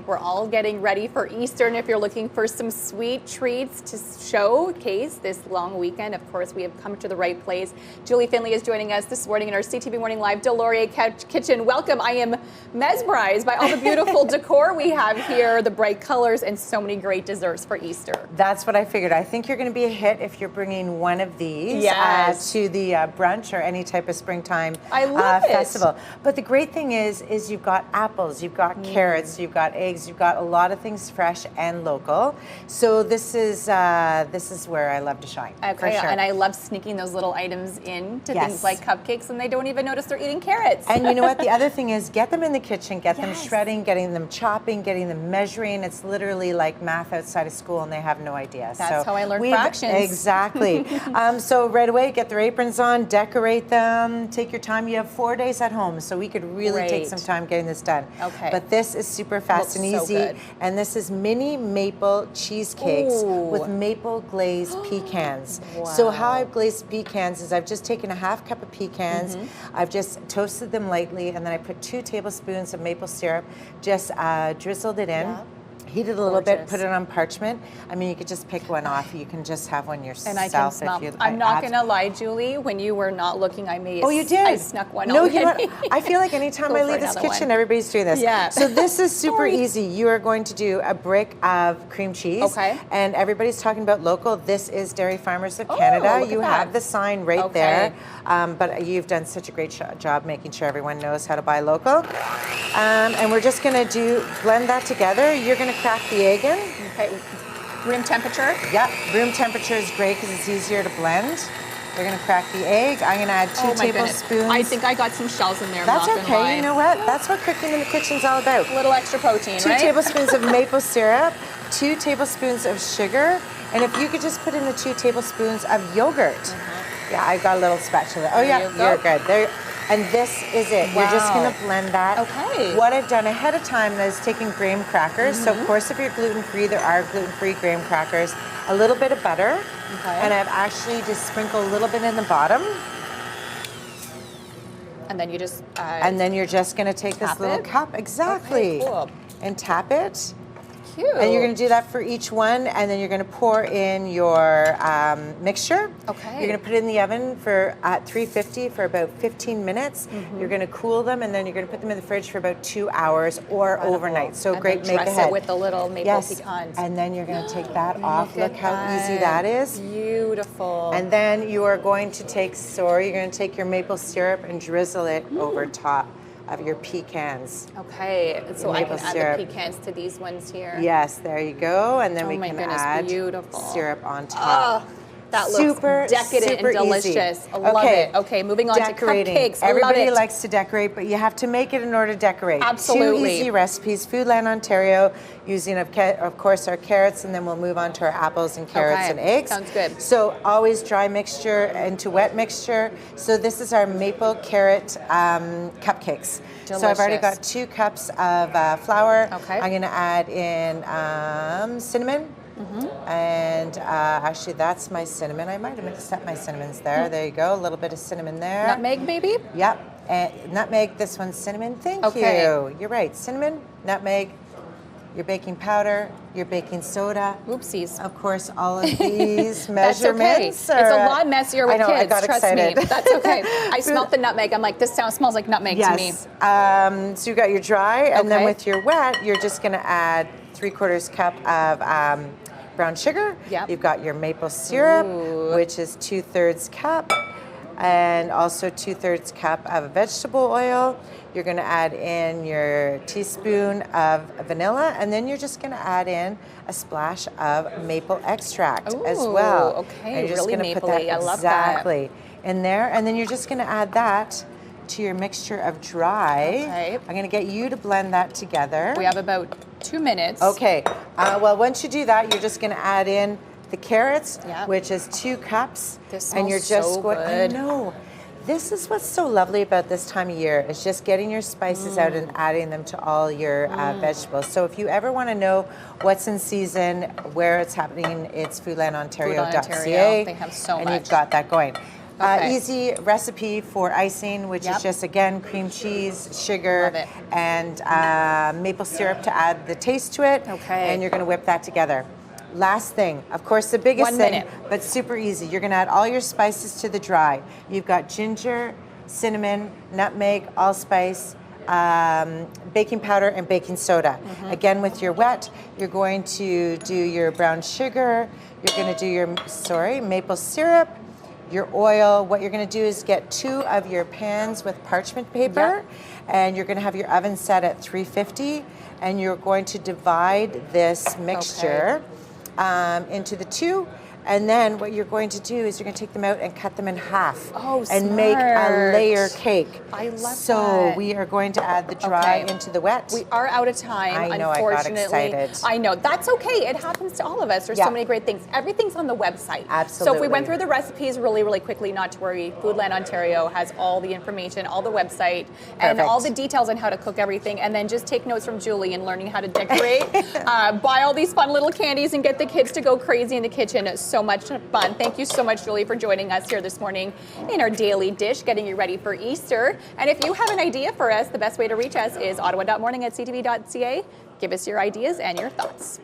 think we're all getting ready for Easter, and if you're looking for some sweet treats to showcase this long weekend, of course, we have come to the right place. Julie Findlay is joining us this morning in our CTV Morning Live Del Laurier Kitchen. Welcome. I am mesmerized by all the beautiful decor we have here, the bright colors, and so many great desserts for Easter. That's what I figured. I think you're going to be a hit if you're bringing one of these to the brunch or any type of springtime festival. But the great thing is you've got apples, you've got carrots, you've got eggs, you've got a lot of things fresh and local. So this is where I love to shine. Okay, for sure. And I love sneaking those little items in to things like cupcakes, and they don't even notice they're eating carrots. And you know what? The other thing is get them in the kitchen, get them shredding, getting them chopping, getting them measuring. It's literally like math outside of school, and they have no idea. That's how I learned fractions. Exactly. So right away, get their aprons on, decorate them, take your time. You have 4 days at home, so we could really take some time getting this done. Okay. But this is super fast and easy. Good. And this is mini maple cheesecakes with maple glazed pecans. Wow. So how I've glazed pecans is I've just taken a half cup of pecans, I've just toasted them lightly, and then I put 2 tablespoons of maple syrup, just drizzled it in. Heat it a little bit, put it on parchment. I mean, you could just pick one off. You can just have one yourself. And I can smell. I'm not going to lie, Julie. When you were not looking, I made. Oh, you did? I snuck one No, already. you know what? I feel like anytime I leave this kitchen, everybody's doing this. Yeah. So this is super easy. You are going to do a brick of cream cheese. Okay. And everybody's talking about local. This is Dairy Farmers of Canada. You have the sign right there. But you've done such a great job making sure everyone knows how to buy local. And we're just going to blend that together. You're going to crack the egg in. Okay. Room temperature? Yep. Room temperature is great because it's easier to blend. We're going to crack the egg. I'm going to add 2 tablespoons. I think I got some shells in there. That's I'm not gonna lie. You know what? That's what cooking in the kitchen's all about. A little extra protein, 2 tablespoons of maple syrup, 2 tablespoons of sugar, and if you could just put in the 2 tablespoons of yogurt. Yeah, I got a little spatula. Oh yeah, you're good. There. And this is it. You're just going to blend that. Okay. What I've done ahead of time is taking graham crackers. So of course, if you're gluten-free, there are gluten-free graham crackers. A little bit of butter. Okay. And I've actually just sprinkled a little bit in the bottom. And then you just... and then you're just going to take this little cup. Exactly. Okay, cool. And tap it. Cute. And you're going to do that for each one, and then you're going to pour in your mixture. Okay. You're going to put it in the oven at 350 for about 15 minutes. You're going to cool them, and then you're going to put them in the fridge for about 2 hours or overnight. So and great then make dress ahead. It with the little maple pecans. And then you're going to take that off. Look how easy that is. Beautiful. And then you are going to take your maple syrup and drizzle it over top of your pecans. Okay, so I can syrup. add the pecans to these ones here. Yes, there you go. And then we can add syrup on top. Oh, that looks decadent and delicious. Easy. I love it. Okay, moving on to cupcakes. Everybody likes to decorate, but you have to make it in order to decorate. Absolutely. 2 easy recipes. Foodland Ontario, using of course our carrots, and then we'll move on to our apples and carrots and eggs. Sounds good. So always dry mixture into wet mixture. So this is our maple carrot cupcakes. Delicious. So I've already got 2 cups of flour. Okay. I'm going to add in cinnamon. And actually, that's my cinnamon. I might have mixed up my cinnamons there. There you go. A little bit of cinnamon there. Nutmeg, maybe? Yep. And nutmeg. This one's cinnamon. Thank you. You're right. Cinnamon, nutmeg, your baking powder, your baking soda. Oopsies. Of course, all of these measurements. That's okay. It's a lot messier with I know, kids. I got trust excited. me. That's okay. I smelled the nutmeg. I'm like, this smells like nutmeg to me. So you got your dry, and then with your wet, you're just going to add 3/4 cup of brown sugar. Yep. You've got your maple syrup, which is 2/3 cup, and also 2/3 cup of vegetable oil. You're going to add in your teaspoon of vanilla, and then you're just going to add in a splash of maple extract as well. Okay, and you're just really going to put that I love that. in there, and then you're just going to add that to your mixture of dry. Okay. I'm going to get you to blend that together. We have about 2 minutes. Okay. Well, once you do that, you're just going to add in the carrots, Yep. which is 2 cups. This and you're smells just so going. good. I know. This is what's so lovely about this time of year. It's just getting your spices out and adding them to all your vegetables. So if you ever want to know what's in season, where it's happening, it's foodlandontario.ca. They have so much. And you've got that going. Okay. Easy recipe for icing, which is just, again, cream cheese, sugar, and maple syrup to add the taste to it. Okay. And you're going to whip that together. Last thing, of course, the biggest thing, but super easy. You're going to add all your spices to the dry. You've got ginger, cinnamon, nutmeg, allspice, baking powder, and baking soda. Again, with your wet, you're going to do your brown sugar. You're going to do your, maple syrup, your oil. What you're going to do is get 2 of your pans with parchment paper, and you're going to have your oven set at 350, and you're going to divide this mixture into the 2. And then what you're going to do is you're going to take them out and cut them in half. And make a layer cake. I love that. So we are going to add the dry into the wet. We are out of time, I know, unfortunately. I got excited. I know, that's okay. It happens to all of us. There's so many great things. Everything's on the website. Absolutely. So if we went through the recipes really, really quickly, not to worry, Foodland Ontario has all the information, all the website, and all the details on how to cook everything. And then just take notes from Julie in learning how to decorate. Buy all these fun little candies and get the kids to go crazy in the kitchen. It's so much fun. Thank you so much, Julie, for joining us here this morning in our daily dish, getting you ready for Easter. And if you have an idea for us, the best way to reach us is ottawa.morning@ctv.ca. Give us your ideas and your thoughts.